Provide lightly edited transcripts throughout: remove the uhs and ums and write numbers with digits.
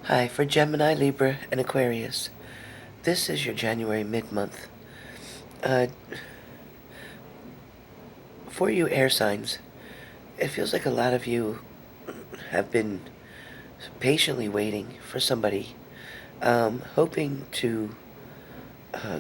Hi, for Gemini, Libra, and Aquarius. This is your January mid-month. Uh, for you air signs, it feels like a lot of you have been patiently waiting for somebody, hoping to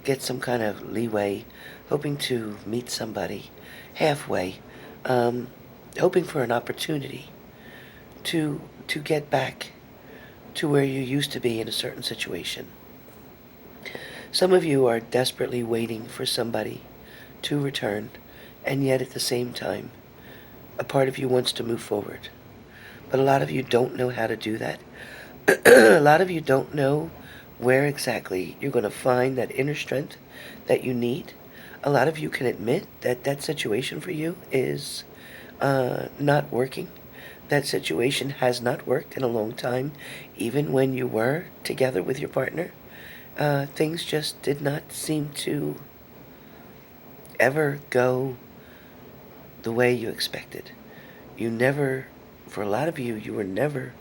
get some kind of leeway, hoping to meet somebody halfway, um, hoping for an opportunity to get back to where you used to be in a certain situation. Some of you are desperately waiting for somebody to return, and yet at the same time, a part of you wants to move forward. But a lot of you don't know how to do that. A lot of you don't know where exactly you're going to find that inner strength that you need. A lot of you can admit that that situation for you is not working. That situation has not worked in a long time, even when you were together with your partner. Things just did not seem to ever go the way you expected. You never, for a lot of you, you were never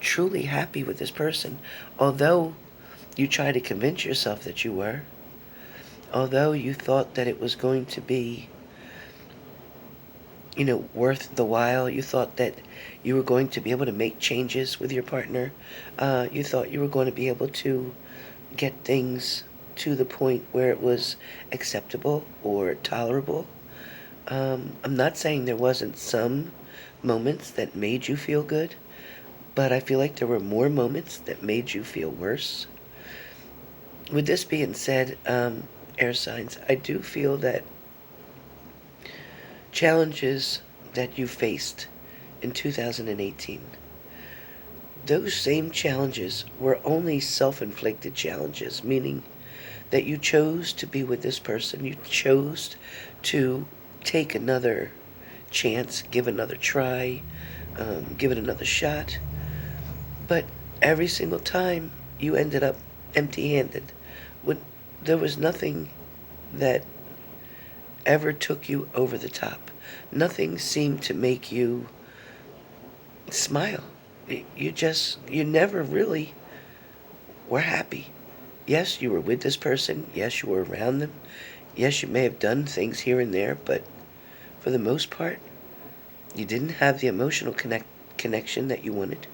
truly happy with this person, although you tried to convince yourself that you were, although you thought that it was going to be, worth the while. You thought that you were going to be able to make changes with your partner. You thought you were going to be able to get things to the point where it was acceptable or tolerable. I'm not saying there wasn't some moments that made you feel good, but I feel like there were more moments that made you feel worse. With this being said, air signs, I do feel that challenges that you faced in 2018, those same challenges were only self-inflicted challenges, meaning that you chose to be with this person, you chose to take another chance, give another try, give it another shot. But every single time you ended up empty-handed. When there was nothing that ever took you over the top. Nothing seemed to make you smile. You never really were happy. Yes, you were with this person. Yes, you were around them. Yes, you may have done things here and there, but for the most part, you didn't have the emotional connection that you wanted.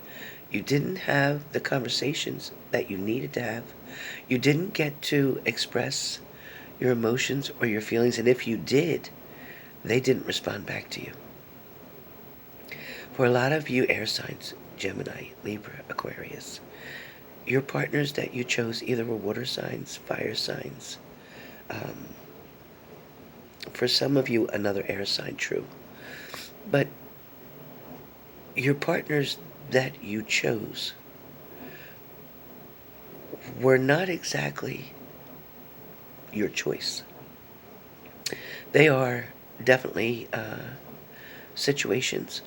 You didn't have the conversations that you needed to have. You didn't get to express your emotions or your feelings, and if you did, they didn't respond back to you. For a lot of you air signs, Gemini, Libra, Aquarius, your partners that you chose either were water signs, fire signs. Um, for some of you, another air sign, true. But your partners that you chose were not exactly your choice. They are definitely situations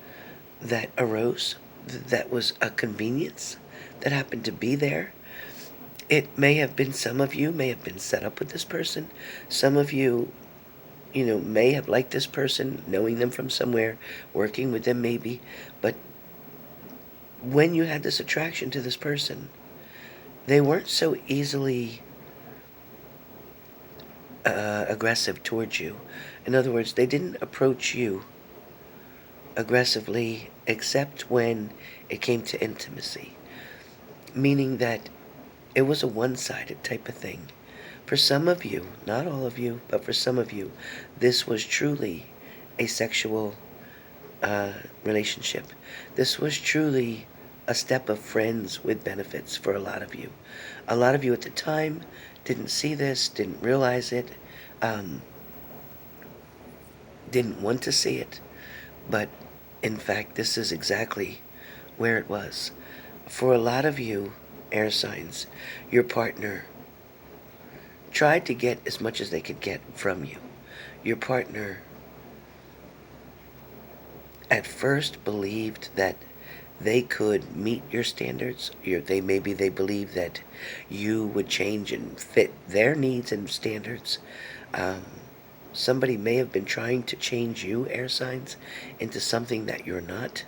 that arose, that was a convenience that happened to be there. It may have been, some of you may have been set up with this person. Some of you, may have liked this person, knowing them from somewhere, working with them maybe. But when you had this attraction to this person, they weren't so easily aggressive towards you. In other words, they didn't approach you aggressively except when it came to intimacy, meaning that it was a one-sided type of thing. For some of you, not all of you, but for some of you, this was truly a sexual relationship. This was truly a step of friends with benefits for a lot of you. A lot of you at the time didn't see this, didn't realize it, um, didn't want to see it, but in fact, this is exactly where it was. For a lot of you, air signs, your partner tried to get as much as they could get from you. Your partner at first believed that they could meet your standards. Maybe they believed that you would change and fit their needs and standards. Um, Somebody may have been trying to change you, air signs, into something that you're not.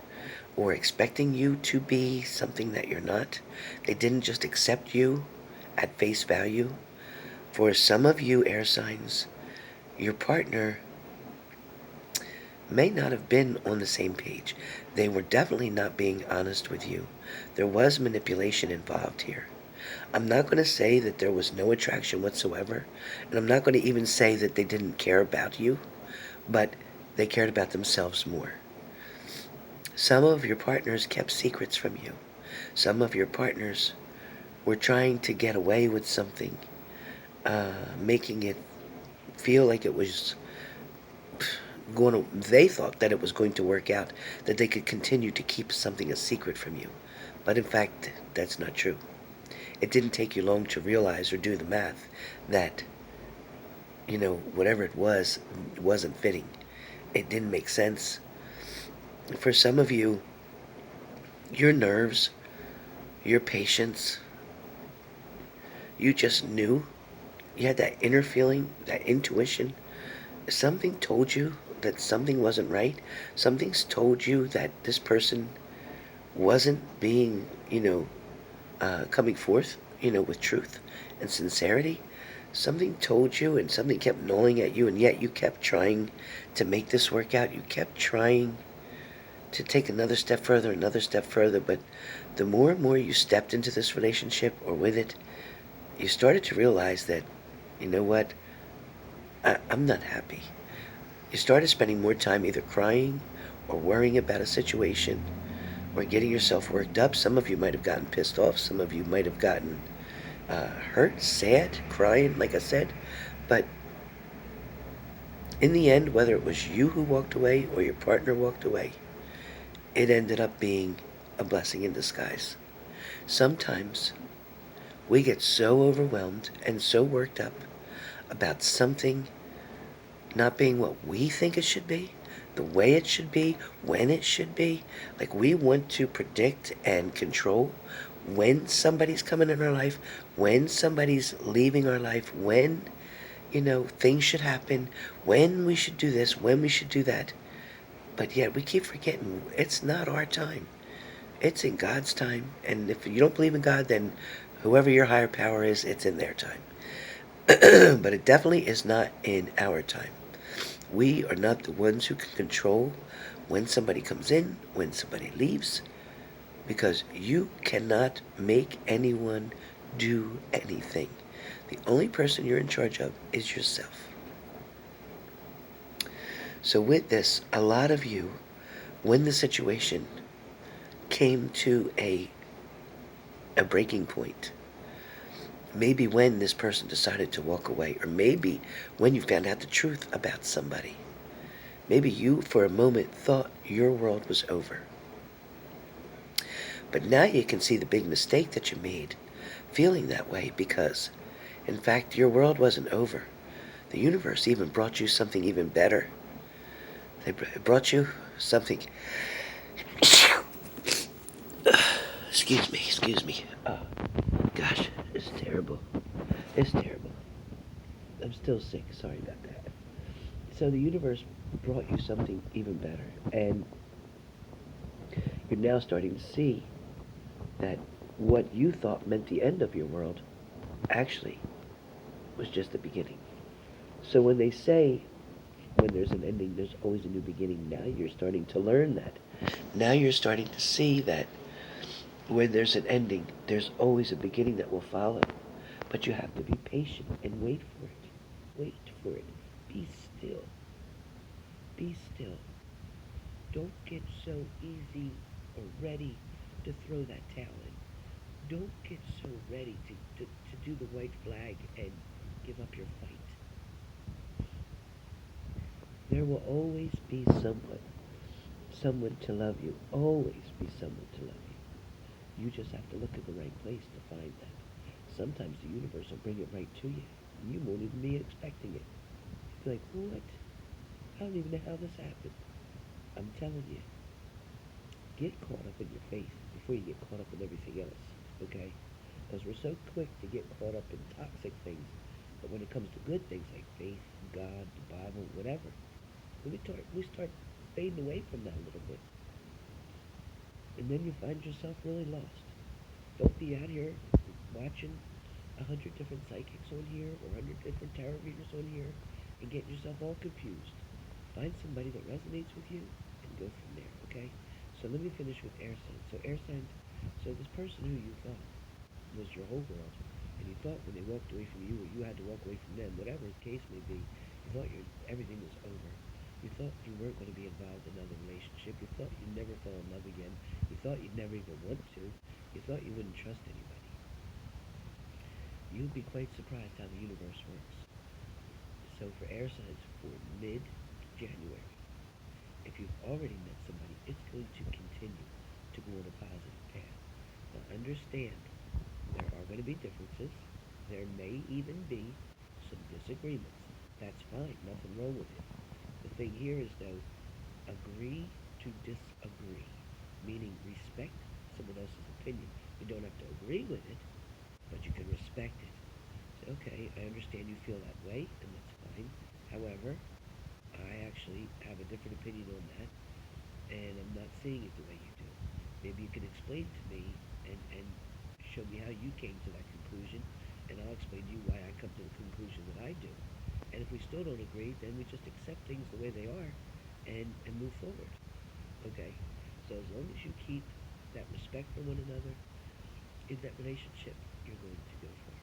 or expecting you to be something that you're not. They didn't just accept you at face value. For some of you air signs, your partner may not have been on the same page. They were definitely not being honest with you. There was manipulation involved here. I'm not going to say that there was no attraction whatsoever, and I'm not going to even say that they didn't care about you, but they cared about themselves more. Some of your partners kept secrets from you. Some of your partners were trying to get away with something, making it feel like it was they thought that it was going to work out, that they could continue to keep something a secret from you. But in fact, that's not true. It didn't take you long to realize or do the math that, whatever it wasn't fitting. It didn't make sense. For some of you, your nerves, your patience, you just knew. You had that inner feeling, that intuition. Something told you that something wasn't right. Something's told you that this person wasn't being, coming forth, with truth and sincerity. Something told you, and something kept gnawing at you, and yet you kept trying to make this work out. You kept trying to take another step further, but the more and more you stepped into this relationship or with it, you started to realize that, you know what, I'm not happy. You started spending more time either crying or worrying about a situation or getting yourself worked up. Some of you might have gotten pissed off. Some of you might have gotten hurt, sad, crying, like I said. But in the end, whether it was you who walked away or your partner walked away, it ended up being a blessing in disguise. Sometimes we get so overwhelmed and so worked up about something not being what we think it should be, the way it should be, when it should be. Like, we want to predict and control when somebody's coming in our life, when somebody's leaving our life, when, things should happen, when we should do this, when we should do that. But yet we keep forgetting it's not our time. It's in God's time. And if you don't believe in God, then whoever your higher power is, it's in their time. But it definitely is not in our time. We are not the ones who can control when somebody comes in, when somebody leaves, because you cannot make anyone do anything. The only person you're in charge of is yourself. So with this, a lot of you, when the situation came to a breaking point, maybe when this person decided to walk away, or maybe when you found out the truth about somebody, maybe you for a moment thought your world was over. But now you can see the big mistake that you made feeling that way, because in fact your world wasn't over. The universe even brought you something even better. They brought you something. Excuse me. Oh, gosh, it's terrible. It's terrible. I'm still sick. Sorry about that. So the universe brought you something even better, and you're now starting to see that what you thought meant the end of your world actually was just the beginning. So when they say when there's an ending, there's always a new beginning, now you're starting to learn that. Now you're starting to see that when there's an ending, there's always a beginning that will follow. But you have to be patient and wait for it. Wait for it. Be still. Be still. Don't get so easy or ready to throw that towel in. Don't get so ready to do the white flag and give up your fight. There will always be someone to love you. Always be someone to love you. You just have to look in the right place to find that. Sometimes the universe will bring it right to you. You won't even be expecting it. You'll be like, what? I don't even know how this happened. I'm telling you, get caught up in your faith before you get caught up in everything else, okay? Because we're so quick to get caught up in toxic things, but when it comes to good things like faith, God, the Bible, whatever, we start fading away from that a little bit. And then you find yourself really lost. Don't be out here watching 100 different psychics on here or 100 different tarot readers on here and getting yourself all confused. Find somebody that resonates with you and go from there, okay? So let me finish with air signs. So air signs, so this person who you thought was your whole world, and you thought when they walked away from you or you had to walk away from them, whatever the case may be, you thought everything was over. You thought you weren't going to be involved in another relationship. You thought you'd never fall in love again. You thought you'd never even want to. You thought you wouldn't trust anybody. You'd be quite surprised how the universe works. So for air signs, for mid-January, if you've already met somebody, it's going to continue to go on a positive path. Now understand, there are going to be differences. There may even be some disagreements. That's fine, nothing wrong with it. The thing here is, though, agree to disagree, meaning respect someone else's opinion. You don't have to agree with it, but you can respect it. Say, okay, I understand you feel that way, and that's fine. However, I actually have a different opinion on that, and I'm not seeing it the way you do. Maybe you can explain to me and show me how you came to that conclusion, and I'll explain to you why I come to the conclusion that I do. And if we still don't agree, then we just accept things the way they are and move forward. Okay? So as long as you keep that respect for one another in that relationship, you're going to go far.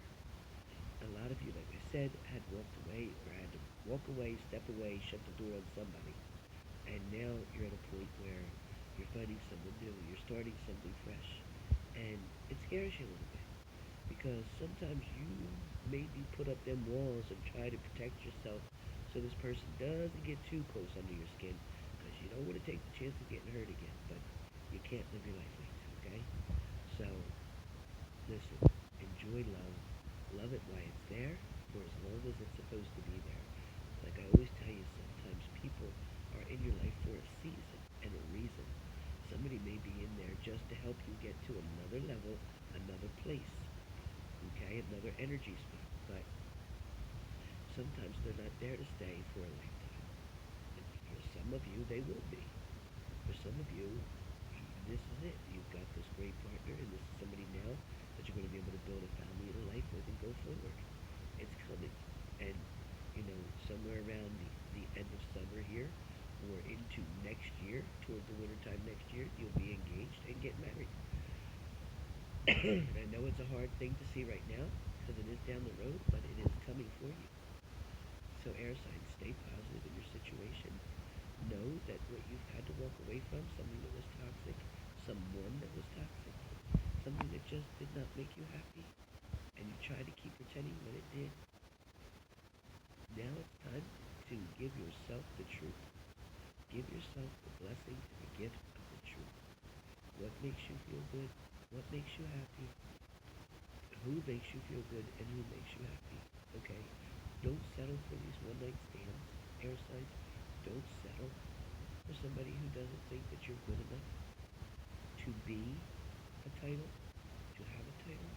A lot of you, like I said, had walked away or had to walk away, step away, shut the door on somebody. And now you're at a point where you're finding someone new, you're starting something fresh. And it scares you a little bit because sometimes you maybe put up them walls and try to protect yourself so this person doesn't get too close under your skin because you don't want to take the chance of getting hurt again, but you can't live your life like that, okay? So, listen, enjoy love, love it while it's there for as long as it's supposed to be there. Like I always tell you, sometimes people are in your life for a season and a reason. Somebody may be in there just to help you get to another level, another place, okay, another energy spot. But sometimes they're not there to stay for a lifetime. And for some of you, they will be. For some of you, this is it. You've got this great partner, and this is somebody now that you're going to be able to build a family and a life with and go forward. It's coming. And, somewhere around the end of summer here, or into next year, toward the wintertime next year, you'll be engaged and get married. And I know it's a hard thing to see right now, because it is down the road, but it is coming for you. So air signs, stay positive in your situation. Know that what you've had to walk away from, something that was toxic, someone that was toxic, something that just did not make you happy, and you tried to keep pretending when it did. Now it's time to give yourself the truth. Give yourself the blessing and the gift of the truth. What makes you feel good? What makes you happy? Who makes you feel good and who makes you happy? Okay? Don't settle for these one-night stands. Air signs, don't settle for somebody who doesn't think that you're good enough to be a title, to have a title.